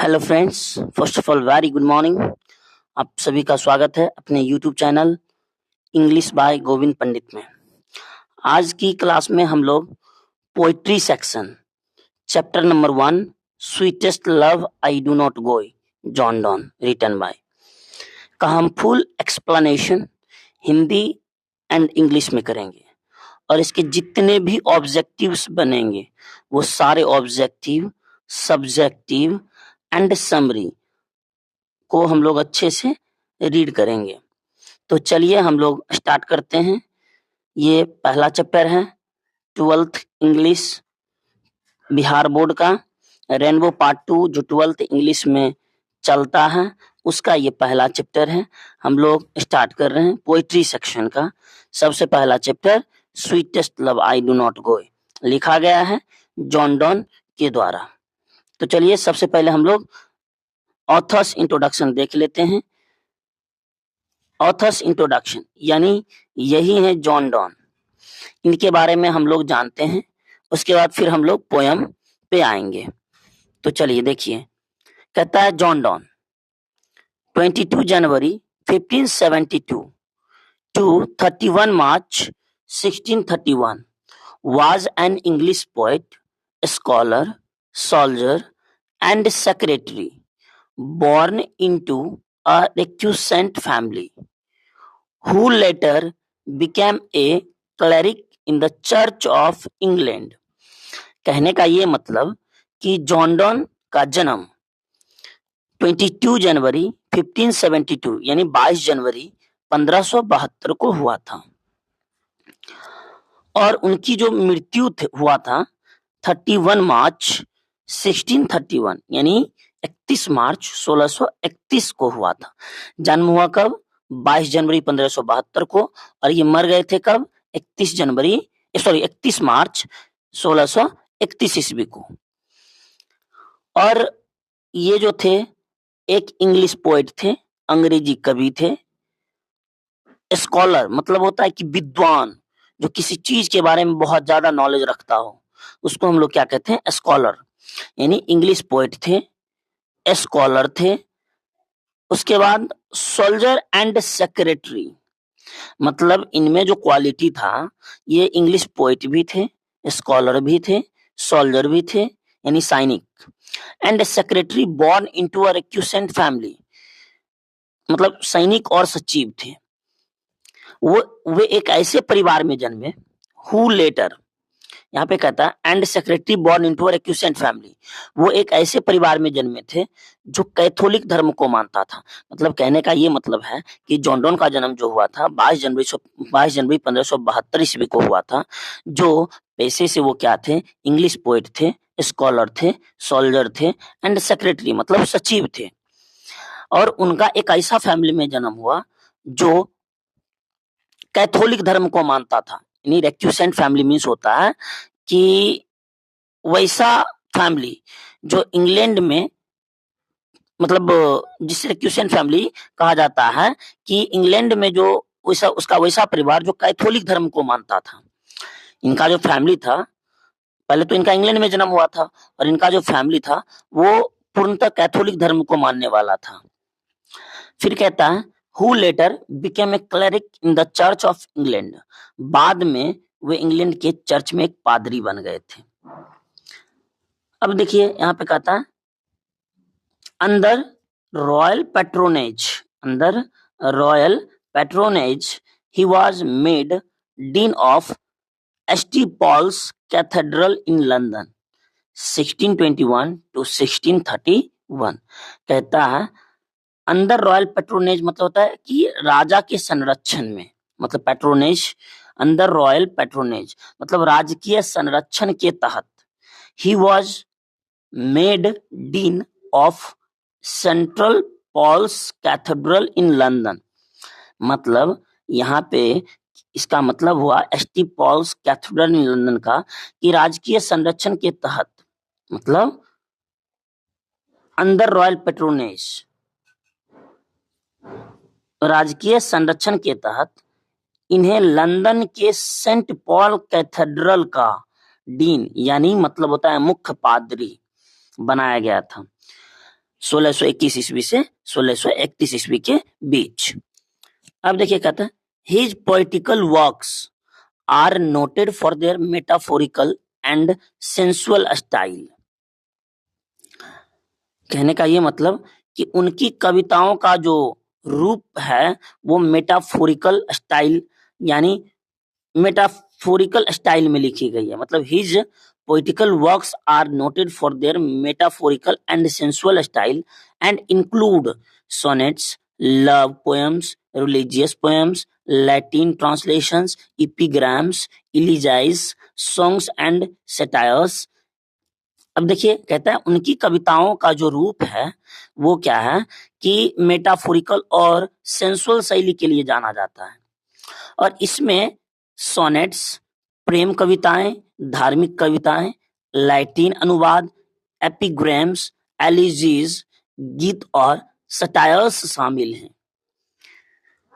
Hello friends, first of all very good morning. आप सभी का स्वागत है अपने YouTube channel English by Govind Pandit में। आज की क्लास में हम लोग poetry section chapter number 1 sweetest love I do not go John Donne written by का हम full explanation Hindi and English में करेंगे और इसके जितने भी ऑब्जेक्टिव्स बनेंगे वो सारे ऑब्जेक्टिव, सब्जेक्टिव एंड समरी को हम लोग अच्छे से रीड करेंगे। तो चलिए हम लोग स्टार्ट करते हैं। ये पहला चैप्टर है 12th इंग्लिश बिहार बोर्ड का रेनबो पार्ट 2 जो 12th इंग्लिश में चलता है उसका ये पहला चैप्टर है। हम लोग स्टार्ट कर रहे हैं पोइट्री सेक्शन का। सबसे पहला chapter sweetest love I do not गो लिखा गया है जॉन डॉन के द्वारा। तो चलिए सबसे पहले हम लोग ऑथर्स इंट्रोडक्शन देख लेते हैं। ऑथर्स इंट्रोडक्शन यानी यही है जॉन डॉन, इनके बारे में हम लोग जानते हैं। उसके बाद फिर हम लोग पोयम पे आएंगे। तो चलिए देखिए, कहता है John Donne 22 January 1572 to 31 March 1631 was an English poet, scholar, soldier and secretary born into a recusant family, who later became a cleric in the Church of England। कहने का ये मतलब कि जॉन डॉन का जन्म 22 जनवरी 1572 यानी 22 January 1572 को हुआ था और उनकी जो मृत्यु हुआ था 31 मार्च 1631 यानी 31 मार्च 1631 को हुआ था। जन्म हुआ कब? 22 जनवरी 1572 को और ये मर गए थे कब? 31 मार्च 1631 ईस्वी को। और ये जो थे एक इंग्लिश पोएट थे, अंग्रेजी कवि थे। स्कॉलर मतलब होता है कि विद्वान, जो किसी चीज के बारे में बहुत ज्यादा नॉलेज रखता हो, उसको हम लोग क्या कहते हैं? स्कॉलर। यानी इंग्लिश पोएट थे, स्कॉलर थे। उसके बाद सोल्जर एंड सेक्रेटरी, मतलब इनमें जो क्वालिटी था, ये इंग्लिश पोएट भी थे, स्कॉलर भी थे, सोल्जर भी थे यानी सैनिक, and secretary born into a recusant family, मतलब सैनिक और सचिव थे। वे एक ऐसे परिवार में जन्मे, हु लेटर, यहाँ पे कहता है and secretary born into a recusant family, वो एक ऐसे परिवार में जन्मे थे जो कैथोलिक धर्म को मानता था। मतलब कहने का ये मतलब है कि जॉन डॉन का जन्म जो हुआ था 22 जनवरी 1572 ईस्वी को हुआ था। जो पेशे से वो क्या थे? इंग्लिश पोएट थे, स्कॉलर थे, सोल्जर थे एंड सेक्रेटरी मतलब सचिव थे। और उनका एक ऐसा फैमिली में जन्म हुआ जो कैथोलिक धर्म को मानता था। यानी रेक्यूसेंट फैमिली मीन्स होता है कि वैसा फैमिली जो इंग्लैंड में, मतलब जिसे रेक्यूसेंट फैमिली कहा जाता है कि इंग्लैंड में जो वैसा परिवार जो कैथोलिक धर्म को मानता था। इनका जो फैमिली था, पहले तो इनका इंग्लैंड में जन्म हुआ था और इनका जो फैमिली था वो पूर्णतः कैथोलिक धर्म को मानने वाला था। फिर कहता है who later became a cleric in the Church of England, बाद में वे इंग्लैंड के चर्च में एक पादरी बन गए थे। अब देखिए यहाँ पे कहता है under royal patronage he was made dean of st Paul's cathedral in London 1621 to 1631। कहता है अंडर रॉयल पैट्रोनेज मतलब होता है कि राजा के संरक्षण में, मतलब पैट्रोनेज, अंडर रॉयल पैट्रोनेज मतलब राजकीय संरक्षण के तहत। He was made dean of central Paul's cathedral in London, मतलब यहाँ पे इसका मतलब हुआ st Paul's cathedral in London का कि राजकीय संरक्षण के तहत, मतलब अंडर रॉयल पैट्रोनेज राजकीय संरक्षण के तहत इन्हें लंदन के सेंट पॉल कैथेड्रल का डीन यानी मतलब होता है मुख्य पादरी बनाया गया था। 1621 ईस्वी से 1631 ईस्वी के बीच। अब देखिए कहता है his poetical works are noted for their metaphorical and sensual style. कहने का ये मतलब कि उनकी कविताओं का जो रूप है वो मेटाफोरिकल स्टाइल यानी मेटाफोरिकल स्टाइल में लिखी गई है। मतलब his poetical works are noted for their metaphorical and sensual style and include sonnets, love poems, religious poems, Latin translations, epigrams, elegies, songs and satires. अब देखिए कहता है उनकी कविताओं का जो रूप है वो क्या है कि मेटाफोरिकल और सेंसुअल शैली के लिए जाना जाता है और इसमें सोनेट्स, प्रेम कविताएं, धार्मिक कविताएं, लैटिन अनुवाद, एपिग्राम्स, एलिजीज, गीत और सटायर्स शामिल हैं।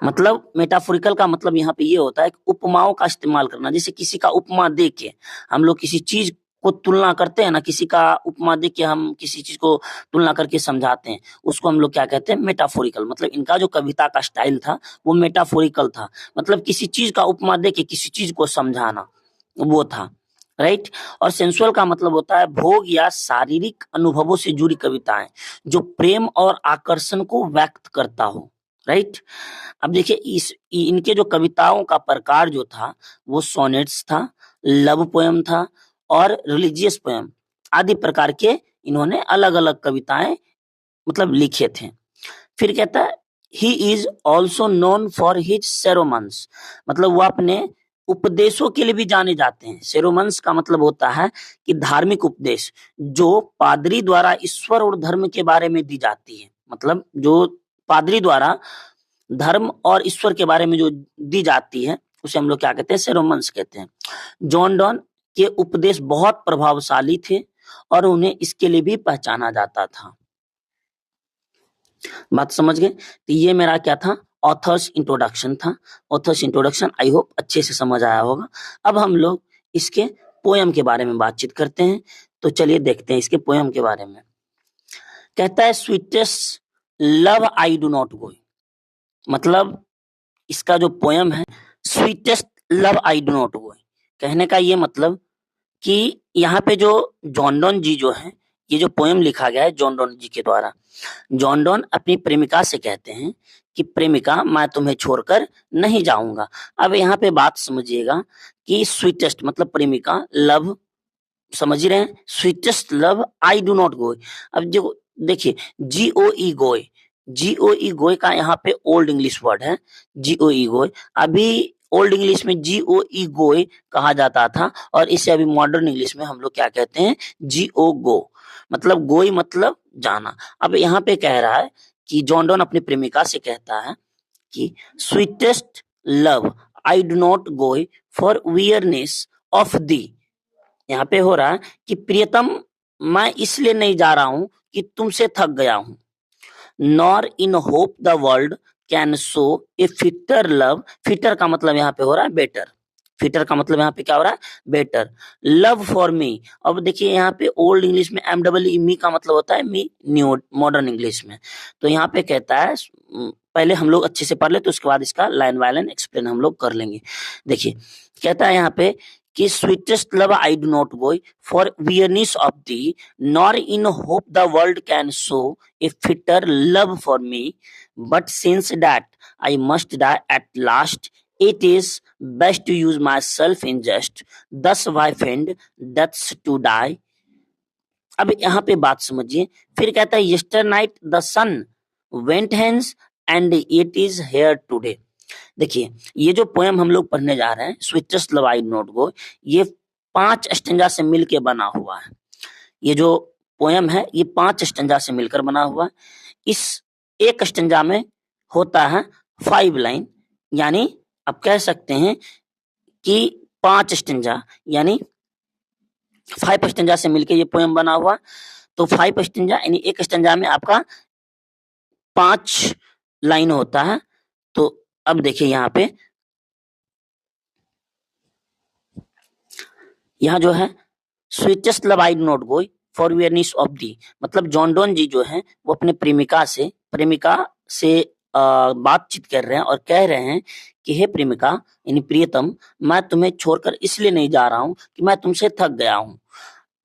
मतलब मेटाफोरिकल का मतलब यहाँ पे ये होता है कि उपमाओं का इस्तेमाल करना। जैसे किसी का उपमा दे के हम लोग किसी चीज को तुलना करते हैं ना, किसी का उपमा दे के हम किसी चीज को तुलना करके समझाते हैं, उसको हम लोग क्या कहते हैं, मेटाफोरिकल। मतलब इनका जो कविता का स्टाइल था वो मेटाफोरिकल था, मतलब किसी चीज का उपमा दे के किसी चीज को समझाना वो था, राइट। और सेंसुअल का मतलब होता है भोग या शारीरिक अनुभवों से जुड़ी कविताएं जो प्रेम और आकर्षण को व्यक्त करता हो, राइट। अब देखिए इस इनके जो कविताओं का प्रकार जो था वो सोनेट्स था, लव पोएम था और रिलीजियस पोएम आदि प्रकार के इन्होंने अलग अलग कविताएं मतलब लिखे थे। फिर कहता है he is also known for his sermons. मतलब वो अपने उपदेशों के लिए भी जाने जाते हैं। सेरोमन्स का मतलब होता है कि धार्मिक उपदेश जो पादरी द्वारा ईश्वर और धर्म के बारे में दी जाती है। मतलब जो पादरी द्वारा धर्म और ईश्वर के बारे में जो दी जाती है उसे हम लोग क्या कहते हैं, सेरोमन्स कहते हैं। जॉन डॉन के उपदेश बहुत प्रभावशाली थे और उन्हें इसके लिए भी पहचाना जाता था। बात समझ गए? तो ये मेरा क्या था, ऑथर्स इंट्रोडक्शन था। ऑथर्स इंट्रोडक्शन आई होप अच्छे से समझ आया होगा। अब हम लोग इसके पोयम के बारे में बातचीत करते हैं। तो चलिए देखते हैं इसके पोयम के बारे में। कहता है sweetest love I do not गो। मतलब इसका जो पोयम है sweetest love I do not गो, कहने का ये मतलब कि यहाँ पे जो जॉन डॉन जी जो है, ये जो पोयम लिखा गया है जॉन डॉन जी के द्वारा, जॉन डॉन अपनी प्रेमिका से कहते हैं कि प्रेमिका मैं तुम्हें छोड़कर नहीं जाऊंगा। अब यहाँ पे बात समझिएगा कि स्वीटेस्ट मतलब प्रेमिका, लव समझ ही रहे हैं, sweetest love I do not गो। अब जो देखिए GOE गोय, GOE गोय का यहाँ पे ओल्ड इंग्लिश वर्ड है GOE गोय। अभी ओल्ड इंग्लिश में GOE गोय कहा जाता था और इसे अभी मॉडर्न इंग्लिश में हम लोग क्या कहते हैं, GO गो। मतलब गोई मतलब जाना। अब यहाँ पे कह रहा है कि जॉन डॉन अपनी प्रेमिका से कहता है कि sweetest love I do not go for weariness of thee. यहाँ पे हो रहा है कि प्रियतम मैं इसलिए नहीं जा रहा हूं कि तुमसे थक गया हूं। Nor in hope the world can show a fitter love. Fitter का मतलब यहाँ पे हो रहा है बेटर। फिटर का मतलब यहाँ पे क्या हो रहा है, बेटर लव फॉर मी। अब देखिए यहाँ पे ओल्ड इंग्लिश में MWE मी का मतलब होता है मी, न्यू मॉडर्न इंग्लिश में। तो यहाँ पे कहता है पहले हम लोग अच्छे से पढ़ ले तो उसके बाद इसका लाइन बाय लाइन एक्सप्लेन हम लोग कर लेंगे। देखिए कहता है यहाँ पे कि sweetest love I do not go for weariness of thee, nor in hope the world can show a fitter love for me, but since that I must die at last, it is best to use myself in jest, thus my friend deaths to die। अब यहाँ पे बात समझिए। फिर कहता है yesternight the sun went hence and it is here today. देखिए ये जो पोएम हम लोग पढ़ने जा रहे हैं sweetest love I not go, ये 5 स्टेंजा से मिलके बना हुआ है। ये जो पोएम है ये 5 स्टेंजा से मिलकर बना हुआ है। इस एक स्टेंजा में होता है 5 लाइन, यानी आप कह सकते हैं कि 5 स्टेंजा यानी 5 स्टेंजा से मिलके ये पोएम बना हुआ। तो 5 स्टेंजा यानी एक स्टेंजा में आपका 5 लाइन होता है। तो अब देखिए यहाँ पे यहाँ जो है sweetest love I do not go, for awareness of the, मतलब जॉन डॉन जी जो हैं वो अपने प्रेमिका से बातचीत कर रहे हैं और कह रहे हैं कि हे प्रेमिका यानी प्रियतम, मैं तुम्हें छोड़कर इसलिए नहीं जा रहा हूं कि मैं तुमसे थक गया हूं,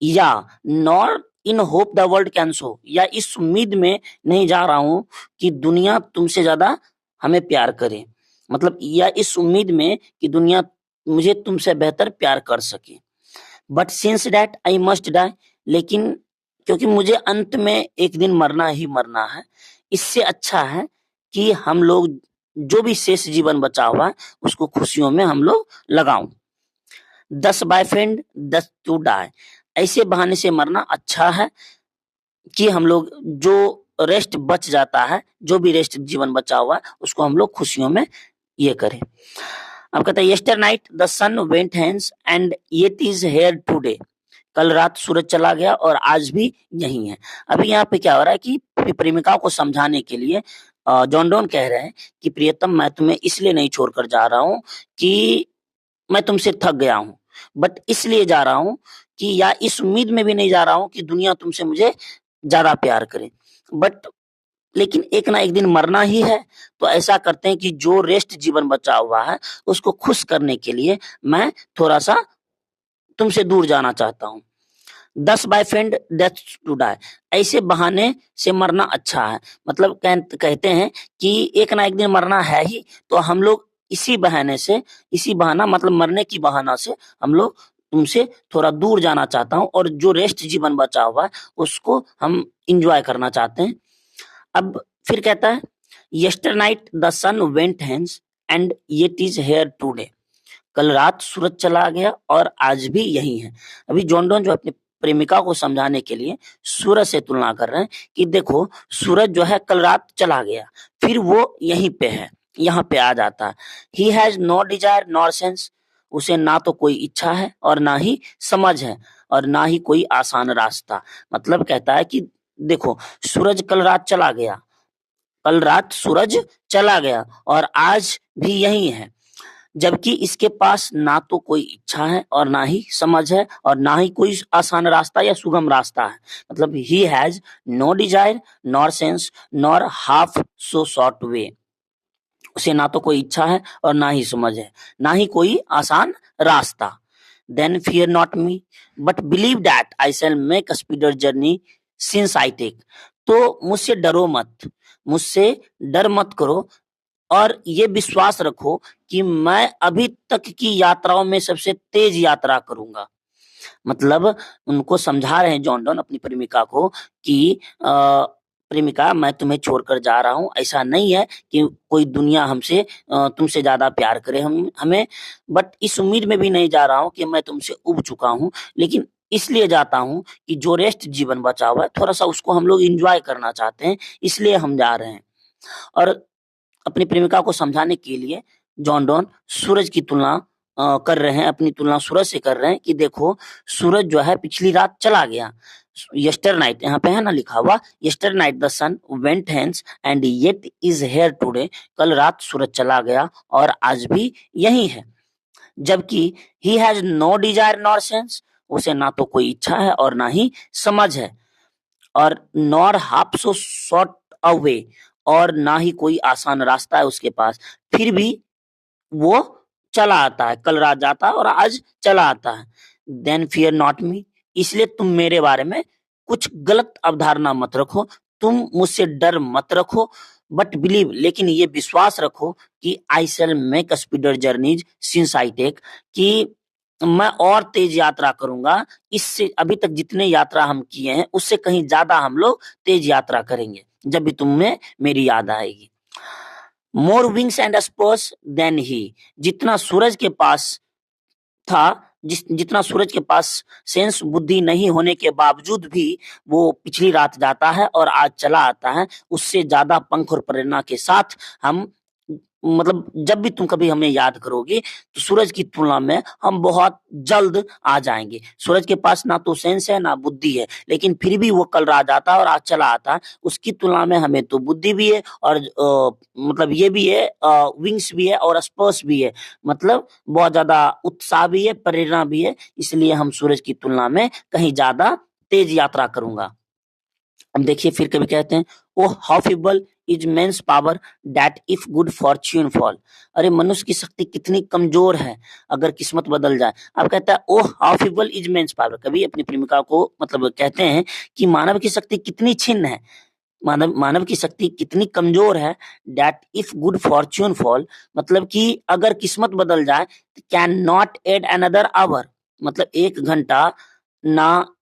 या nor in hope the world can show, या इस उम्मीद में नहीं जा रहा हूं कि दुनिया तुमसे ज्यादा हमें प्यार करे, मतलब या इस उम्मीद में कि दुनिया मुझे तुमसे बेहतर प्यार कर सके। But since that I must die, लेकिन क्योंकि मुझे अंत में एक दिन मरना ही मरना है, इससे अच्छा है कि हम लोग जो भी शेष जीवन बचा हुआ है उसको खुशियों में हम लोग लगाऊं। 10 बाय फ्रेंड 10 टू डाई, ऐसे बहाने से मरना अच्छा है कि हम लोग जो रेस्ट बच जाता है, जो भी रेस्ट जीवन बचा हुआ है उसको हम लोग खुशियों में ये करें। अब कहता है yesternight the sun went hence and yet is here today, कल रात सूरज चला गया और आज भी यही है। अभी यहाँ पे क्या हो रहा है कि प्रेमिका को समझाने के लिए जॉन डॉन कह रहे हैं कि प्रियतम मैं तुम्हें इसलिए नहीं छोड़कर जा रहा हूँ कि मैं तुमसे थक गया हूँ, बट इसलिए जा रहा हूँ कि या इस उम्मीद में भी नहीं जा रहा हूँ कि दुनिया तुमसे मुझे ज्यादा प्यार करे, बट लेकिन एक ना एक दिन मरना ही है, तो ऐसा करते हैं कि जो रेस्ट जीवन बचा हुआ है उसको खुश करने के लिए मैं थोड़ा सा तुमसे दूर जाना चाहता हूँ। 10 by friend death to die, ऐसे बहाने से मरना अच्छा है, मतलब कहते हैं कि एक ना एक दिन मरना है ही, तो हम लोग इसी बहाने से, इसी बहाना मतलब मरने की बहाना से हम लोग तुमसे थोड़ा दूर जाना चाहता हूँ और जो रेस्ट जीवन बचा हुआ है उसको हम इंजॉय करना चाहते हैं। अब फिर कहता है yesternight the sun went hence and yet is here today, कल रात सूरज चला गया और आज भी यही है। अभी जॉन डॉन जो अपनी प्रेमिका को समझाने के लिए सूरज से तुलना कर रहे हैं कि देखो सूरज जो है कल रात चला गया, फिर वो यहीं पे है, यहाँ पे आ जाता है। He has no desire nor sense, उसे ना तो कोई इच्छा है और ना ही समझ है और ना ही कोई आसान रास्ता, मतलब कहता है कि देखो सूरज कल रात चला गया, कल रात सूरज चला गया और आज भी यही है, जबकि इसके पास ना तो कोई इच्छा है और ना ही समझ है और ना ही कोई आसान रास्ता या सुगम रास्ता है, मतलब he has no desire nor sense nor half so short way, उसे ना तो कोई इच्छा है और ना ही समझ है, ना ही कोई आसान रास्ता। Then fear not me but believe that I shall make a speedier journey since I take, तो मुझसे डरो मत, मुझसे डर मत करो और ये विश्वास रखो कि मैं अभी तक की यात्राओं में सबसे तेज यात्रा करूंगा। मतलब उनको समझा रहे हैं जॉन डॉन अपनी प्रेमिका को कि प्रेमिका मैं तुम्हें छोड़कर जा रहा हूँ, ऐसा नहीं है कि कोई दुनिया हमसे तुमसे ज्यादा प्यार करे हमें, बट इस उम्मीद में भी नहीं जा रहा हूँ कि मैं तुमसे उब चुका हूँ, लेकिन इसलिए जाता हूँ कि जो रेस्ट जीवन बचा हुआ है थोड़ा सा उसको हम लोग एंजॉय करना चाहते हैं, इसलिए हम जा रहे हैं। और अपनी प्रेमिका को समझाने के लिए जॉन डॉन सूरज की तुलना कर रहे हैं, अपनी तुलना सूरज से कर रहे हैं कि देखो सूरज जो है पिछली रात चला गया, यस्टर नाइट यहाँ पे है ना लिखा हुआ, yesternight the sun went hence and yet is here today, कल रात सूरज चला गया और आज भी यही है, जबकि he has no desire nor sense, उसे ना तो कोई इच्छा है और ना ही समझ है, और nor half so short away, और ना ही कोई आसान रास्ता है उसके पास, फिर भी वो चला आता है, कल रात जाता है और आज चला आता है। देन फियर नॉट मी, इसलिए तुम मेरे बारे में कुछ गलत अवधारणा मत रखो, तुम मुझसे डर मत रखो, बट बिलीव, लेकिन ये विश्वास रखो कि I shall make a speedier journeys since I take, कि मैं और तेज यात्रा करूंगा, इससे अभी तक जितने यात्रा हम किए हैं उससे कहीं ज्यादा हम लोग तेज यात्रा करेंगे जब भी तुम्हें मेरी याद आएगी। More wings and spurs than he, जितना सूरज के पास था, जितना सूरज के पास सेंस बुद्धि नहीं होने के बावजूद भी वो पिछली रात जाता है और आज चला आता है, उससे ज्यादा पंख और प्रेरणा के साथ हम, मतलब जब भी तुम कभी हमें याद करोगे तो सूरज की तुलना में हम बहुत जल्द आ जाएंगे। सूरज के पास ना तो सेंस है ना बुद्धि है, लेकिन फिर भी वो कल रात आता है और आज चला आता है, उसकी तुलना में हमें तो बुद्धि भी है और मतलब ये भी है, विंग्स भी है और स्पर्श भी है, मतलब बहुत ज्यादा उत्साह भी है, प्रेरणा भी है, इसलिए हम सूरज की तुलना में कहीं ज्यादा तेज यात्रा करूंगा। अब देखिए फिर कभी कहते हैं, O how feeble is man's power that if good fortune fall. अरे मनुष्य की शक्ति कितनी कमजोर है अगर किस्मत बदल जाए। अब कहता है O how feeble is man's power, कभी अपनी प्रेमिका को मतलब कहते हैं कि मानव की शक्ति कितनी छिन्न है, मानव मानव की शक्ति कितनी कमजोर है। That if good fortune fall, मतलब कि अगर किस्मत बदल जाए, can not add another hour, मतलब एक घंटा ना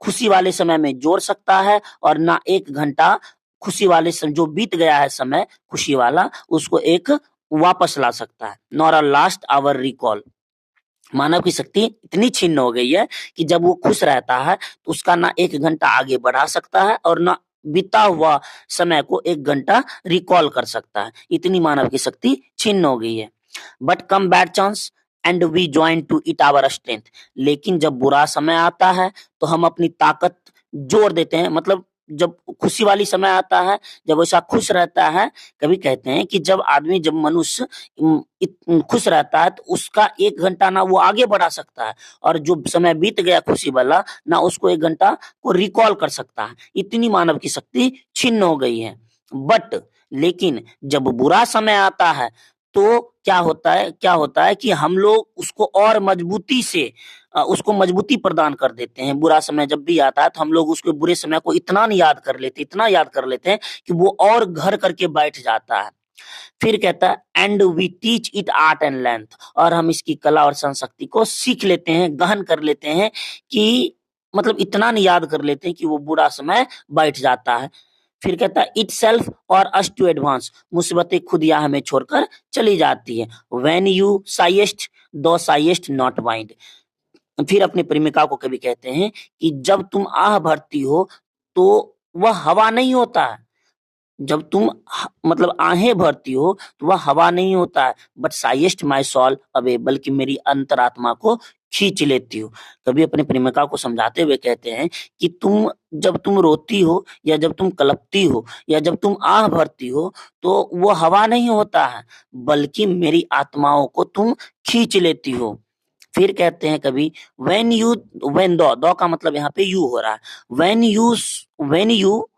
खुशी वाले समय में जोड़ सकता है और ना एक घंटा खुशी वाले समय जो बीत गया है समय खुशी वाला उसको एक वापस ला सकता है। Nor a last hour recall, मानव की शक्ति इतनी छिन्न हो गई है कि जब वो खुश रहता है तो उसका ना एक घंटा आगे बढ़ा सकता है और ना बीता हुआ समय को एक घंटा रिकॉल कर सकता है, इतनी मानव की शक्ति छिन्न हो गई है। But come bad chance and we join to it our strength, लेकिन जब बुरा समय आता है तो हम अपनी ताकत जोड़ देते हैं। मतलब जब खुशी वाली समय आता है, जब ऐसा खुश रहता है, कभी कहते हैं कि जब मनुष्य खुश रहता है तो उसका एक घंटा ना वो आगे बढ़ा सकता है और जो समय बीत गया खुशी वाला ना उसको एक घंटा को रिकॉल कर सकता है, इतनी मानव की शक्ति छिन्न हो गई है। बट लेकिन जब बुरा समय आता है तो क्या होता है कि हम लोग उसको और मजबूती से उसको मजबूती प्रदान कर देते हैं। बुरा समय जब भी आता है तो हम लोग उसके बुरे समय को इतना याद कर लेते हैं कि वो और घर करके बैठ जाता है। फिर कहता है and we teach it art and length, और हम इसकी कला और संशक्ति को सीख लेते हैं, गहन कर लेते हैं कि मतलब इतना नहीं याद कर लेते हैं कि वो बुरा समय बैठ जाता है। फिर कहता है इट सेल्फ और अस टू एडवांस, मुसीबतें खुद या हमें छोड़कर चली जाती है। व्हेन यू साइएस्ट दो साइएस्ट नॉट माइंड, फिर अपनी प्रेमिका को कभी कहते हैं कि जब तुम आह भरती हो तो वह हवा नहीं होता है, जब तुम मतलब आहें भरती हो तो वह हवा नहीं होता है, बट साइएस्ट माई सॉल अवे, बल्कि मेरी अंतरात्मा को खींच लेती हो। कभी अपने प्रेमिका को समझाते हुए कहते हैं कि जब तुम रोती हो या जब तुम कलपती हो या जब तुम आह भरती हो तो वो हवा नहीं होता है, बल्कि मेरी आत्माओं को तुम खींच लेती हो। फिर कहते हैं कभी वेन दो का मतलब यहाँ पे यू हो रहा है, वेन यू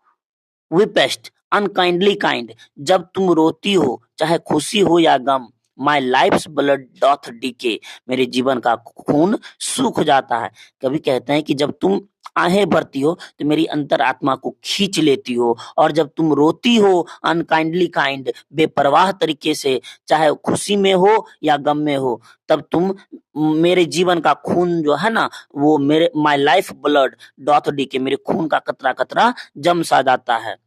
वीपेस्ट अनकाइंडली काइंड, जब तुम रोती हो चाहे खुशी हो या गम, माई लाइफ्स ब्लड डॉथ डीके, मेरे जीवन का खून सूख जाता है। कभी कहते हैं कि जब तुम आहें भरती हो तो मेरी अंतर आत्मा को खींच लेती हो, और जब तुम रोती हो अनकाइंडली काइंड, बेपरवाह तरीके से, चाहे खुशी में हो या गम में हो, तब तुम मेरे जीवन का खून जो है ना वो मेरे my life blood doth decay, मेरे खून का कतरा कतरा जम सा जाता है।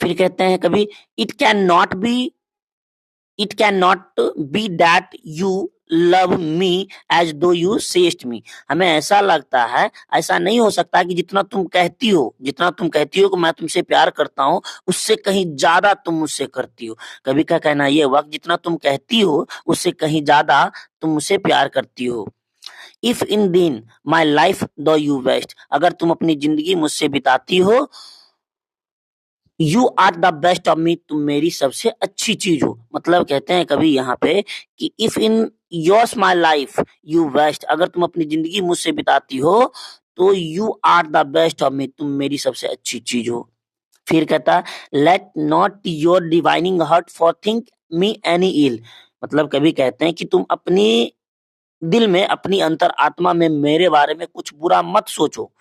फिर कहते हैं कभी it can not be it can not be that you love me as thou you say'st me, हमें ऐसा लगता है, ऐसा नहीं हो सकता कि जितना तुम कहती हो कि मैं तुमसे प्यार करता हूँ उससे कहीं ज्यादा तुम मुझसे करती हो। कभी का कहना ये वक्त जितना तुम कहती हो उससे कहीं ज्यादा तुम मुझसे प्यार करती हो। If in thine my life thou you waste, अगर तुम अपनी जिंदगी मुझसे बिताती हो, you are the best of me, तुम मेरी सबसे अच्छी चीज हो। मतलब कहते हैं कभी यहाँ पे कि if in yours my life you best, अगर तुम अपनी जिंदगी मुझसे बिताती हो तो you are the best of me, तुम मेरी सबसे अच्छी चीज हो। फिर कहता let not your divining hurt forethink me any ill, मतलब कभी कहते हैं कि तुम अपनी दिल में अपनी अंतर आत्मा में मेरे बारे में कुछ बुरा मत सोचो।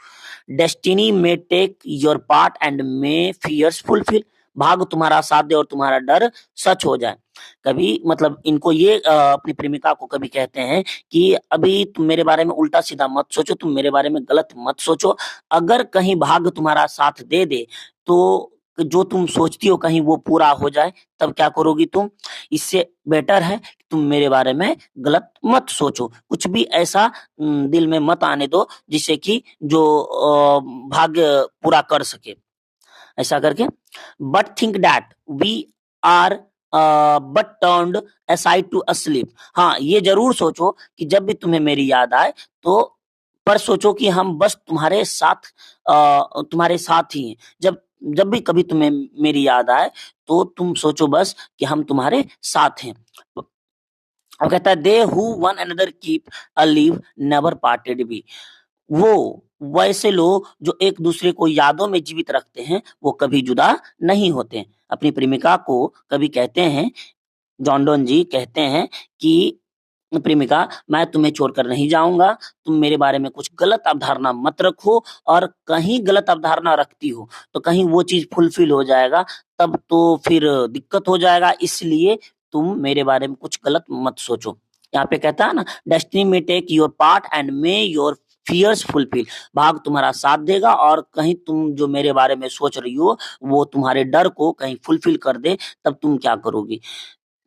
Destiny may take your part and may fears fulfil, भाग तुम्हारा साथ दे और तुम्हारा डर सच हो जाए। कभी मतलब इनको ये अपनी प्रेमिका को कभी कहते हैं कि अभी तुम मेरे बारे में उल्टा सीधा मत सोचो, तुम मेरे बारे में गलत मत सोचो, अगर कहीं भाग तुम्हारा साथ दे दे तो जो तुम सोचती हो कहीं वो पूरा हो जाए, तब क्या करोगी तुम। इससे बेटर है कि तुम मेरे बारे में गलत मत सोचो, कुछ भी ऐसा दिल में मत आने दो जिससे कि जो भाग्य पूरा कर सके, ऐसा करके। But think that we are but turned aside to asleep, हाँ ये जरूर सोचो कि जब भी तुम्हें मेरी याद आए तो पर सोचो कि हम बस तुम्हारे साथ ही हैं। जब जब भी कभी तुम्हें मेरी याद आए तो तुम सोचो बस कि हम तुम्हारे साथ हैं। और कहता है they who one another keep alive never parted be, वो वैसे लोग जो एक दूसरे को यादों में जीवित रखते हैं वो कभी जुदा नहीं होते। अपनी प्रेमिका को कभी कहते हैं, जॉन डोन जी कहते हैं कि प्रेमिका, मैं तुम्हें छोड़कर नहीं जाऊंगा, तुम मेरे बारे में कुछ गलत अवधारणा मत रखो, और कहीं गलत अवधारणा रखती हो तो कहीं वो चीज फुलफिल हो जाएगा, तब तो फिर दिक्कत हो जाएगा, इसलिए तुम मेरे बारे में कुछ गलत मत सोचो। यहाँ पे कहता है ना, destiny may take your part and may your fears fulfil. भाग तुम्हारा साथ देगा और कहीं तुम जो मेरे बारे में सोच रही हो वो तुम्हारे डर को कहीं फुलफिल कर दे, तब तुम क्या करोगी।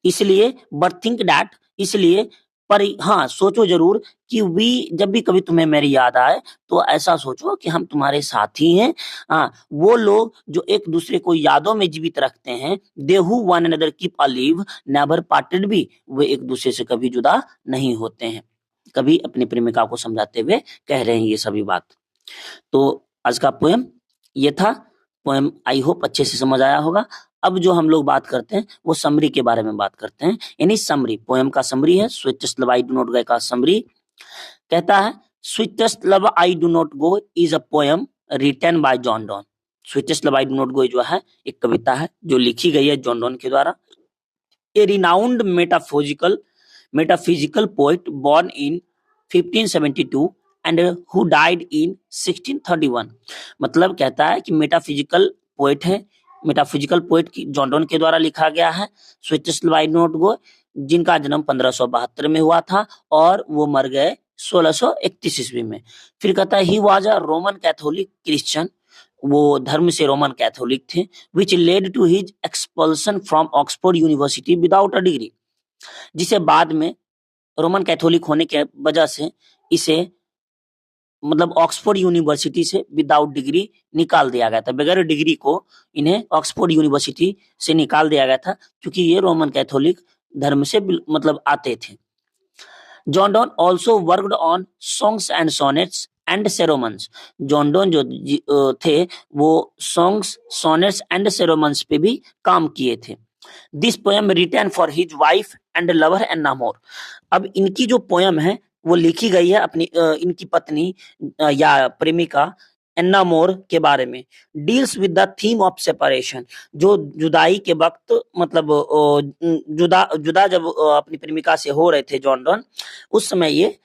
इसलिए बट थिंक दैट, इसलिए पर हाँ सोचो जरूर कि वी जब भी कभी तुम्हें मेरी याद आए तो ऐसा सोचो कि हम तुम्हारे साथी हैं। हाँ, वो लोग जो एक दूसरे को यादों में जीवित रखते हैं, they who one another keep alive never parted भी, वे एक दूसरे से कभी जुदा नहीं होते हैं। कभी अपनी प्रेमिका को समझाते हुए कह रहे हैं ये सभी बात। तो आज का पोएम ये था। पोएम आई होप अच्छे से समझ आया होगा। अब जो हम लोग बात करते हैं वो समरी के बारे में बात करते हैं, यानी समरी, पोएम का समरी है। Sweetest love I do not go का समरी कहता है, sweetest love I do not go is a poem written by John Donne. Sweetest love I do not go जो है एक कविता है जो लिखी गई है जॉन डॉन के द्वारा। ए renowned metaphysical poet born in 1572 and who died in 1631। मतलब कहता है कि मेटाफिजिकल पोएट है, मेटाफिजिकल पोएट की जॉन डॉन के द्वारा लिखा गया है, स्विट्जरलैंड बाय नोट गो, जिनका जन्म 1572 में हुआ था और वो मर गए 1631 ईस्वी में। फिर कहता है he was a Roman Catholic Christian, वो धर्म से रोमन कैथोलिक थे, which led to his expulsion from Oxford University without a degree, जिसे बाद में रोमन कैथोलिक होने के वजह से इसे मतलब ऑक्सफोर्ड यूनिवर्सिटी से विदाउट डिग्री निकाल दिया गया था। बगैर डिग्री को इन्हें ऑक्सफोर्ड यूनिवर्सिटी से निकाल दिया गया था क्योंकि ये रोमन कैथोलिक धर्म से मतलब आते थे। John Donne also worked on songs and sonnets and sermons. John Donne जो थे वो सॉन्ग्स, सोनेट्स एंड सेरोमन्स पे भी काम किए थे। This poem written for his wife and lover Anna More. अब इनकी जो पोएम है वो लिखी गई है अपनी इनकी पत्नी या प्रेमिका एन्ना मोर के बारे में। Deals with the theme of separation, जो जुदाई के वक्त मतलब जुदा जब अपनी प्रेमिका से हो रहे थे जॉन डॉन, उस समय ये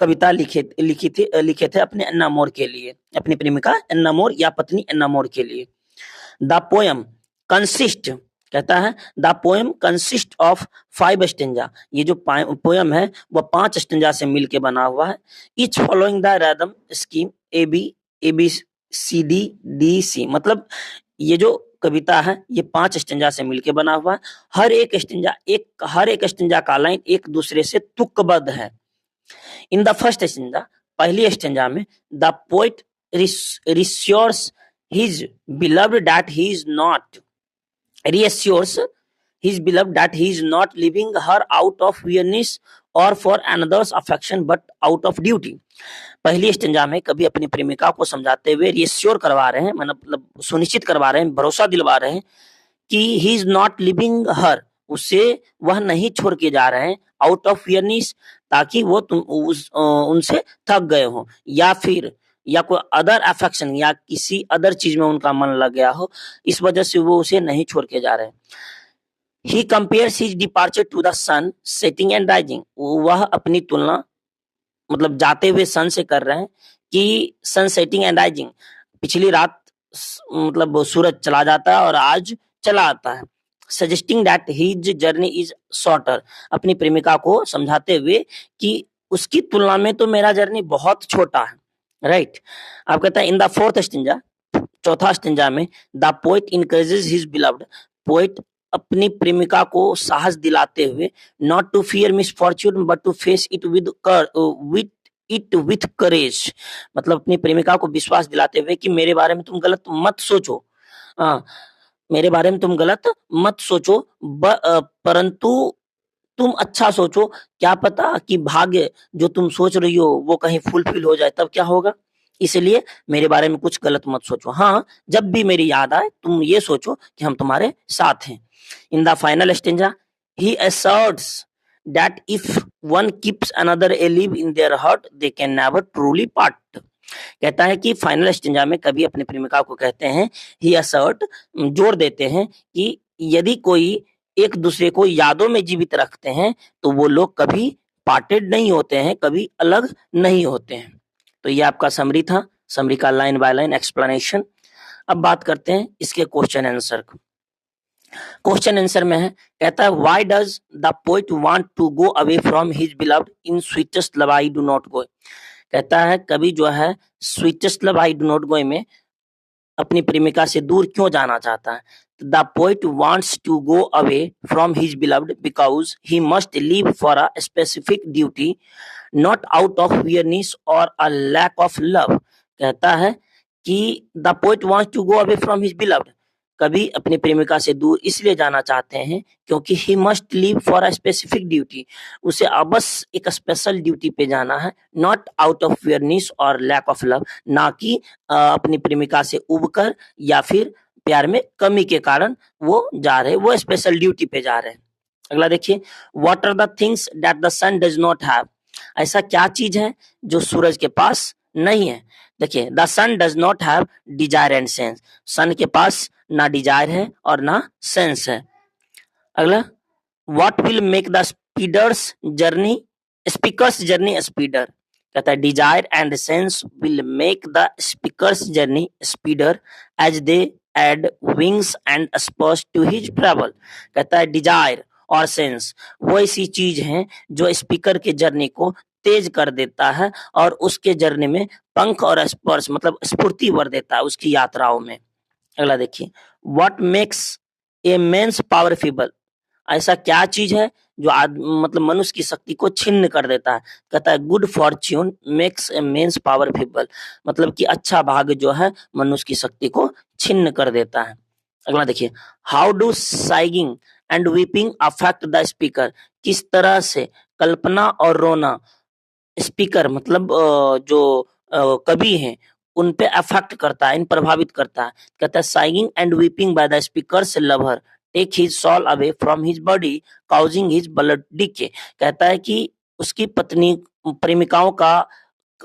कविता लिखे थे अपने एन्ना मोर के लिए, अपनी प्रेमिका एन्ना मोर या पत्नी एन्ना मोर के लिए। द पोएम कंसिस्ट, कहता है the poem consist of 5 stanza. ये जो पोएम है वो 5 स्टेंजा से मिलके बना हुआ है। Each following the rhythm scheme A B C D D C. मतलब ये जो कविता है ये 5 स्टेंजा से मिलके बना हुआ है। हर एक स्टेंजा का लाइन एक दूसरे से तुकबद्ध है। इन द फर्स्ट स्टेंजा, पहली स्टेंजा में, the poet reassures his beloved that he is not reassures his beloved that he is not leaving her out of weakness or for another's affection but out of duty। पहली stanza में कभी अपनी प्रेमिका को समझाते हुए reassure करवा रहे हैं, मतलब सुनिश्चित करवा रहे हैं, भरोसा दिलवा रहे हैं कि ही इज नॉट लिविंग हर, उसे वह नहीं छोड़ के जा रहे हैं, आउट ऑफ फियरनेस, ताकि वो उनसे थक गए हो, या फिर या कोई अदर अफेक्शन या किसी अदर चीज में उनका मन लग गया हो, इस वजह से वो उसे नहीं छोड़ के जा रहे हैं। He compares his departure to the sun setting and rising. वह अपनी तुलना मतलब जाते हुए सन से कर रहे हैं कि सन सेटिंग एंड राइजिंग, पिछली रात मतलब सूरज चला जाता है और आज चला आता है। Suggesting that his journey is shorter, अपनी प्रेमिका को समझाते हुए कि उसकी तुलना में तो मेरा जर्नी बहुत छोटा है, राइट। आप कहता है इन द फोर्थ स्टेंजा, चौथा स्टेंजा में, the poet encourages his beloved, poet अपनी प्रेमिका को साहस दिलाते हुए, not to fear misfortune but to face it with courage, मतलब अपनी प्रेमिका को विश्वास दिलाते हुए कि मेरे बारे में तुम गलत मत सोचो, मेरे बारे में तुम गलत मत सोचो, परंतु तुम अच्छा सोचो, क्या पता कि भाग्य जो तुम सोच रही हो वो कहीं फुलफिल हो जाए, तब क्या होगा, इसलिए मेरे बारे में कुछ गलत मत सोचो। हाँ, जब भी मेरी याद आए तुम ये सोचो कि हम तुम्हारे साथ हैं। In the final stanza, he asserts that if one keeps another alive in their heart they can never truly part। कहता है कि फाइनल स्टेंजा में कवि अपनी प्रेमिका को कहते हैं, ही असर्ट, जोर देते हैं कि यदि कोई एक दूसरे को यादों में जीवित रखते हैं तो वो लोग कभी पार्टेड नहीं होते हैं, कभी अलग नहीं होते हैं। तो ये आपका समरी था, समरी का लाइन बाय लाइन एक्सप्लेनेशन। अब बात करते हैं इसके क्वेश्चन आंसर। क्वेश्चन आंसर में है, कहता है why does the poet want to go away from his beloved in sweetest love I do not go. कहता है कवि जो है sweetest love I do not go में अपनी प्रेमिका से दूर क्यों जाना चाहता है। The poet wants to go away from his beloved because he must leave for a specific duty not out of weariness और अ लैक ऑफ लव। कहता है कि the poet wants to go away from his beloved, कवि अपनी प्रेमिका से दूर इसलिए जाना चाहते हैं क्योंकि ही must leave for a specific duty, उसे बस एक स्पेशल ड्यूटी पे जाना है, नॉट आउट ऑफ फेयरनेस और लैक ऑफ लव, ना कि अपनी प्रेमिका से उबकर या फिर प्यार में कमी के कारण वो जा रहे, वो स्पेशल ड्यूटी पे जा रहे हैं। अगला देखिए, what are the things that the sun does not have. ऐसा क्या चीज है जो सूरज के पास नहीं है। देखिए, the sun does not have desire and sense, sun के पास ना डिजायर है और ना सेंस है। अगला, what will make the speeder's journey speaker's journey speedier. कहता है desire and sense will make the speaker's journey speedier as they add wings and spurs to his travel. कहता है डिजायर और सेंस वो ऐसी चीज है जो स्पीकर के जर्नी को तेज कर देता है और उसके जर्नी में पंख और स्पर्श मतलब स्फूर्ति भर देता है उसकी यात्राओं में। अगला देखिए, what makes a man's power feeble. ऐसा क्या चीज है जो मतलब मनुष्य की शक्ति को छिन्न कर देता है। कहता है good fortune makes a man's power feeble, मतलब कि अच्छा भाग्य जो है मनुष्य की शक्ति को छिन्न कर देता है। अगला देखिए, how do sighing and weeping affect the speaker. किस तरह से कल्पना और रोना स्पीकर मतलब जो कवि हैं उन पे अफेक्ट करता है, इन प्रभावित करता है। कहता है sighing and weeping by the speaker's lover take his soul away from his body causing his blood decay. कहता है कि उसकी पत्नी प्रेमिकाओं का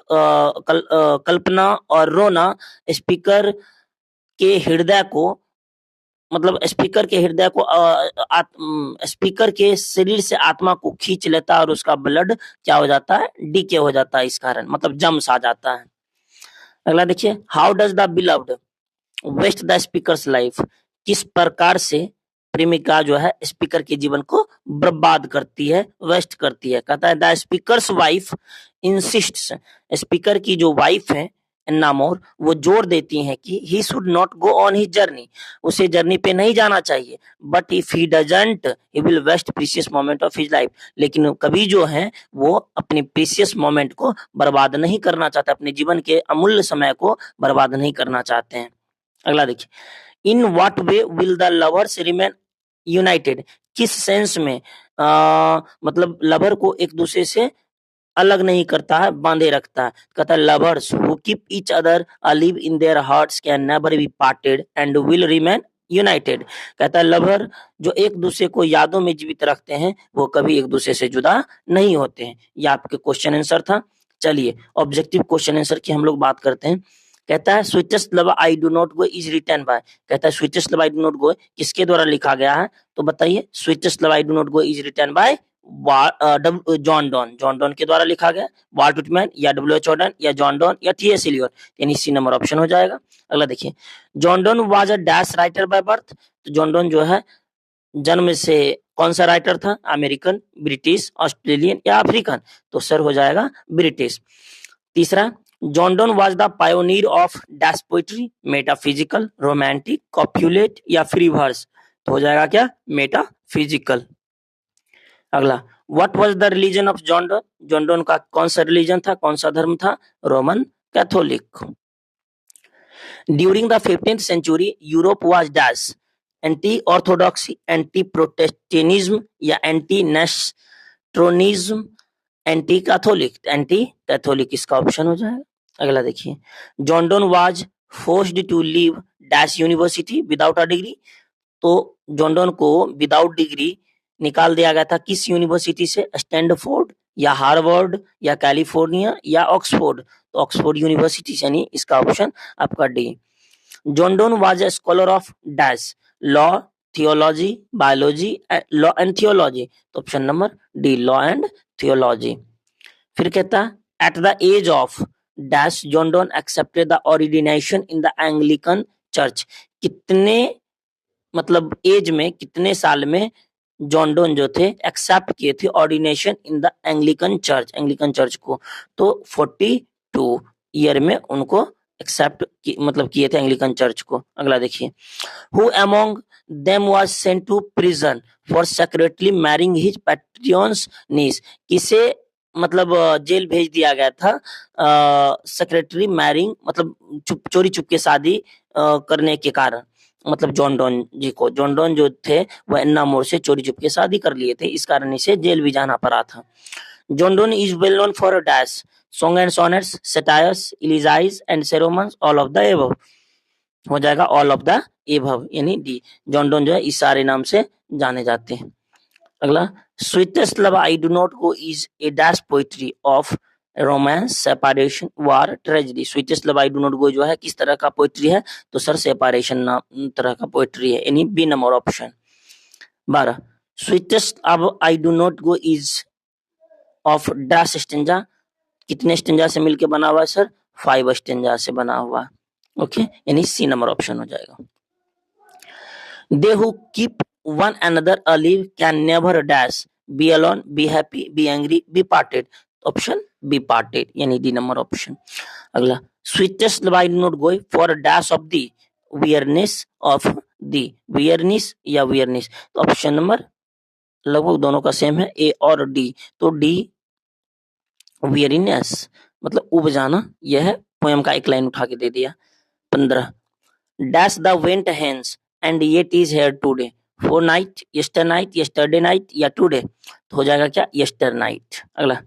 कल्पना और रोना स्पीकर के हृदय को मतलब स्पीकर के हृदय को स्पीकर के शरीर से आत्मा को खींच लेता है और उसका ब्लड क्या हो जाता है, डीके हो जाता है, इस कारण मतलब जम्स आ जाता है। अगला देखिए, how does the beloved waste the speaker's life. किस प्रकार से प्रेमिका जो है स्पीकर के जीवन को बर्बाद करती है, वेस्ट करती है। कहता है द स्पीकर्स वाइफ इंसिस्ट्स, स्पीकर की जो वाइफ है नामोर वो जोर देती हैं कि he should not go on his journey, उसे जर्नी पे नहीं जाना चाहिए, but if he doesn't he will waste precious moment of his life. लेकिन कवि जो है वो अपने प्रीशियस मोमेंट को बर्बाद नहीं करना चाहते, अपने जीवन के अमूल्य समय को बर्बाद नहीं करना चाहते हैं। अगला देखिए, in what way will the lovers remain United. किस सेंस में मतलब लवर को एक दूसरे से अलग नहीं करता है, बांधे रखता है। कहता है lovers who keep each other अलिव in their hearts can never be parted and will remain United. कहता है लवर जो एक दूसरे को यादों में जीवित रखते हैं वो कभी एक दूसरे से जुदा नहीं होते हैं। ये आपके क्वेश्चन आंसर था। चलिए ऑब्जेक्टिव क्वेश्चन आंसर की हम लोग बात करते हैं। कहता है sweetest love I do not go is written by. कहता है sweetest love I do not go किसके द्वारा लिखा गया है, तो बताइए। Sweetest love I do not go is written by John Donne, John Donne के द्वारा लिखा गया। वाल्ट व्हिटमैन या डब्ल्यू.एच. ऑर्डन या जॉन डॉन या टी.एस. एलियट, यानी सी नंबर ऑप्शन हो जाएगा। अगला देखिए, John Donne was a dash writer bye birth. तो जॉन डॉन जो है जन्म से कौन सा राइटर था, अमेरिकन, ब्रिटिश, ऑस्ट्रेलियन या अफ्रीकन, तो सर हो जाएगा ब्रिटिश। तीसरा, John Donne was the pioneer of dash poetry, metaphysical, romantic, couplet या फ्री वर्स, तो हो जाएगा क्या, मेटाफिजिकल। अगला, what was the religion of John Donne. John Donne का कौन सा रिलीजन था, कौन सा धर्म था, Roman Catholic. During the 15th century Europe was dash, anti orthodoxy, anti Protestantism या anti Nestorianism, anti Catholic, anti Catholic इसका ऑप्शन हो जाएगा। अगला देखिए, John Donne was forced to leave dash university without a degree. तो John Donne को without degree निकाल दिया गया था किस यूनिवर्सिटी से, स्टैनफोर्ड या हार्वर्ड या कैलिफोर्निया या ऑक्सफोर्ड, तो ऑक्सफोर्ड यूनिवर्सिटी से, यानी इसका ऑप्शन आपका D. John Donne was a scholar of dash, law, theology, biology, law and theology, तो option number D, law and theology. फिर कहता है at the age of dash John Donne accepted the ordination in the Anglican church, कितने मतलब as में, कितने साल में जॉन डोन जो थे एक्सेप्ट किए थे ordination in the Anglican church, Anglican church को, तो 42 ईयर में उनको एक्सेप्ट मतलब किए थे एंग्लिकन चर्च को। अगला देखिए, who among them was sent to prison for secretly marrying his patron's niece, किसे मतलब जेल भेज दिया गया था सेक्रेटरी मैरिंग मतलब चोरी चुपके शादी करने के कारण, मतलब जॉन डोन जी को, जॉन डोन जो थे वह अन्ना मोर से चोरी चुपके शादी कर लिए थे, इस कारण इसे जेल भी जाना पड़ा था। John Donne is well known for dash song and sonnets, satires, elegies and sermons, all of the above, हो जाएगा ऑल ऑफ द एबव यानी डी। जॉन डोन जो है इस सारे नाम से जाने जाते हैं। अगला, sweetest love I do not go is A dash poetry of romance, separation, war, tragedy. Sweetest love I do not go जो है किस तरह का पोइट्री है, तो सर सेपरेशन नाम तरह का पोइट्री है, यानी B number option. 12, sweetest love I do not go is of dash stanza, कितने स्टेंजा से मिलकर बना हुआ है सर, 5 स्टेंजा से बना हुआ है, ओके, यानी सी नंबर ऑप्शन हो जाएगा। They who keep one another alive can never dash be alone, be happy, be angry, be parted, option be parted यानी डी नंबर ऑप्शन। अगला, sweetest love I do not go for dash of the weariness of the, weariness या weariness, तो option number लगभग दोनों का same है, ए और D, तो डी वियरनेस मतलब उब जाना, यह है पोयम का एक लाइन उठा के दे दिया। 15, dash the went hence and yet is here today, fortnight, yesternight, yesterday night या टूडे, तो हो जाएगा क्या, यस्टर नाइट। अगला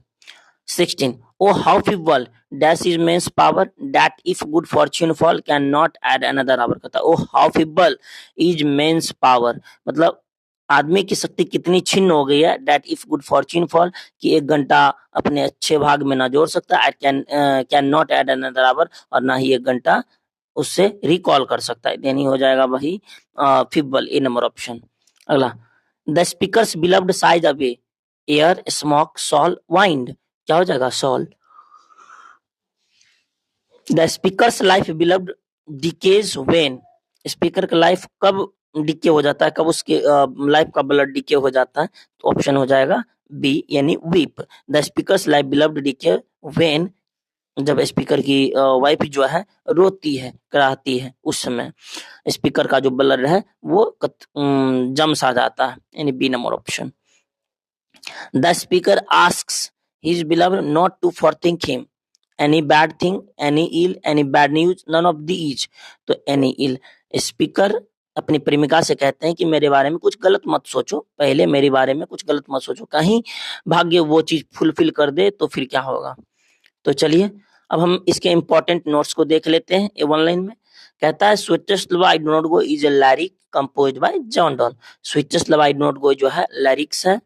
16, O how feeble dash is man's power that if good fortune fall can not add another hour, कहता O how feeble is man's power, मतलब आदमी की शक्ति कितनी छिन्न हो गई है, that if good fortune fall, कि एक घंटा अपने अच्छे भाग में ना जोड़ सकता, can not add another hour, और ना ही एक घंटा उससे रिकॉल कर सकता है, यानी हो जाएगा वही फिबल, ए नंबर ऑप्शन। अगला, the speaker's beloved sighs away air smoke soul wind, क्या हो जाएगा, soul. The speaker's life beloved decays when, speaker का लाइफ कब डिके हो जाता है, कब उसके लाइफ का ब्लड डिके हो जाता है, तो ऑप्शन हो जाएगा बी यानी weep. The speaker's life beloved decay when, जब स्पीकर की वाइफ जो है रोती है, कराहती है, उस समय स्पीकर का जो ब्लड है वो जम सा जाता है, यानी B number option. The speaker asks his beloved not to forethink him any bad thing, any ill, any bad news, none of these, तो एनी इल, स्पीकर अपनी प्रेमिका से कहते हैं कि मेरे बारे में कुछ गलत मत सोचो, पहले मेरे बारे में कुछ गलत मत सोचो, कहीं भाग्य वो चीज फुलफिल कर दे तो फिर क्या होगा। तो चलिए अब हम इसके इंपॉर्टेंट नोट्स को देख लेते हैं। ए वन लाइन में कहता है sweetest love I do not go is a lyric composed by John Donne, sweetest love I do not go जो है लिरिक्स है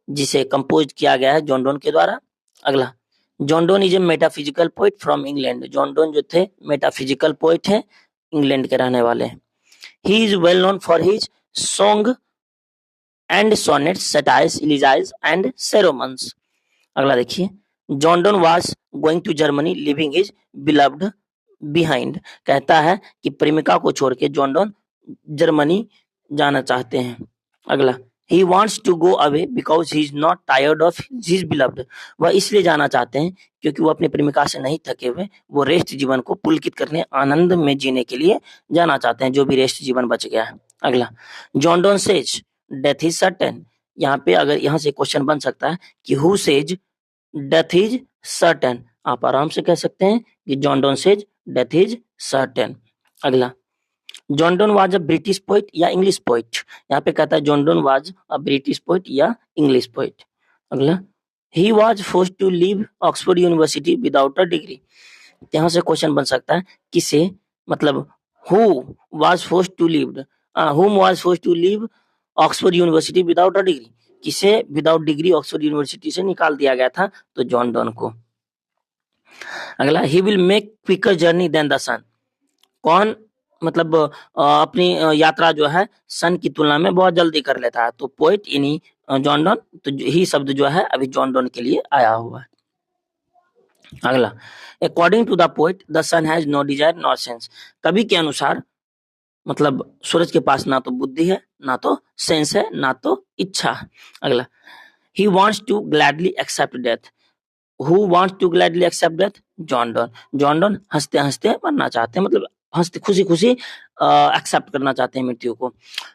जिसे कंपोज किया गया है जॉन डोन के द्वारा। अगला, John Donne is a metaphysical poet from England, John Donne जो थे मेटाफिजिकल पोइट है, इंग्लैंड के रहने वाले हैं। He is well known for his song and sonnets, satires, elegies and sermons. अगला देखिए, John Donne was going to Germany leaving his beloved behind, कहता है कि प्रेमिका को छोड़ के जॉन डोन जर्मनी जाना चाहते हैं। अगला, he wants to go away because he is not tired of his beloved, वह इसलिए जाना चाहते हैं क्योंकि वो अपनी प्रेमिका से नहीं थके हुए, वो रेस्ट जीवन को पुलकित करने, आनंद में जीने के लिए जाना चाहते हैं, जो भी रेस्ट जीवन बच गया है। अगला, John Donne says death is certain, यहाँ पे अगर यहाँ से क्वेश्चन बन सकता है कि who says death is certain, आप आराम से कह सकते हैं कि John Donne says death is certain. अगला, John Donne was a British poet या इंग्लिश पोइट, यहाँ पे कहता है John Donne was a British poet या इंग्लिश पोइट। अगला, he was forced to leave Oxford University without a degree, यहाँ से क्वेश्चन बन सकता है किसे, मतलब who was forced to leave, हुम was forced to leave Oxford University without a degree, किसे विदाउट डिग्री ऑक्सफोर्ड यूनिवर्सिटी से निकाल दिया गया था? तो जॉन डॉन को। अगला, he will make quicker journey than the sun. कौन मतलब अपनी यात्रा जो है सन की तुलना में बहुत जल्दी कर लेता है? तो पोइट इन्हीं जॉन डॉन। तो ही शब्द जो है अभी जॉन डॉन के लिए आया हुआ है। अगला, according to the poet the sun has no desire nor sense. कवि के अनुसार मतलब सूरज के पास ना तो बुद्धि है, ना तो सेंस है, ना तो इच्छा। अगला, he wants to gladly accept death. Who wants to gladly accept death? John Donne. John don हंसते हंसते मरना चाहते हैं, मतलब हंसते खुशी खुशी एक्सेप्ट करना चाहते हैं मृत्यु को।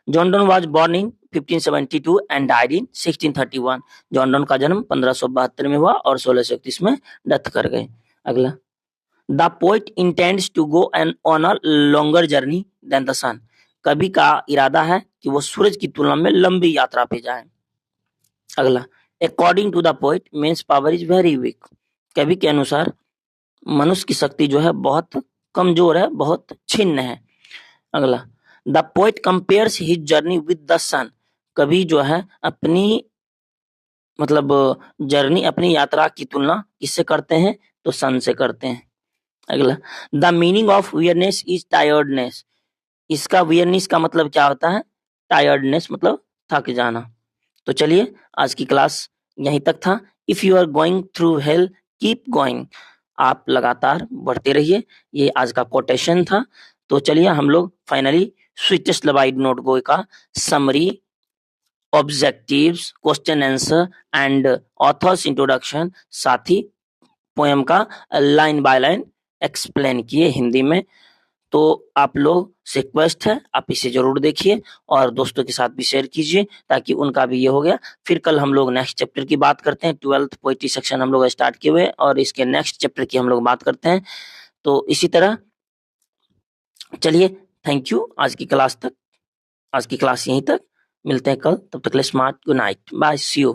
John Donne was born in 1572 and died in 1631। John Donne का जन्म 1572 में हुआ और 1631 में डेथ कर गए। अगला, the poet intends to go an on a longer journey than the sun. कवि का इरादा है कि वो सूरज की तुलना में लंबी यात्रा पे जाए। अगला, according to the poet man's power is very weak. कवि के अनुसार मनुष्य की शक्ति जो है बहुत कमजोर है, बहुत छिन्न है। अगला, the poet compares his journey with the sun. कवि जो है अपनी मतलब जर्नी, अपनी यात्रा की तुलना किससे करते हैं? तो सन से करते हैं। अगला, the meaning of weariness is tiredness. इसका वियरनेस का मतलब क्या होता है? टायर्डनेस मतलब थक जाना। तो चलिए आज की क्लास यहीं तक था। If you are going through hell keep going. आप लगातार बढ़ते रहिए, ये आज का कोटेशन था। तो चलिए हम लोग फाइनली स्वीटेस्ट लवाइड नोटबुक का summary, objectives, question answer and authors introduction, साथ ही पोएम का लाइन बाय लाइन एक्सप्लेन किए हिंदी में। तो आप लोग से रिक्वेस्ट है, आप इसे जरूर देखिए और दोस्तों के साथ भी शेयर कीजिए ताकि उनका भी ये हो गया। फिर कल हम लोग नेक्स्ट चैप्टर की बात करते हैं। 12th पोइट्री सेक्शन हम लोग स्टार्ट किए हुए और इसके नेक्स्ट चैप्टर की हम लोग बात करते हैं। तो इसी तरह चलिए, थैंक यू। आज की क्लास यहीं तक। मिलते हैं कल, तब तक के लिए smart, good night, bye, see you.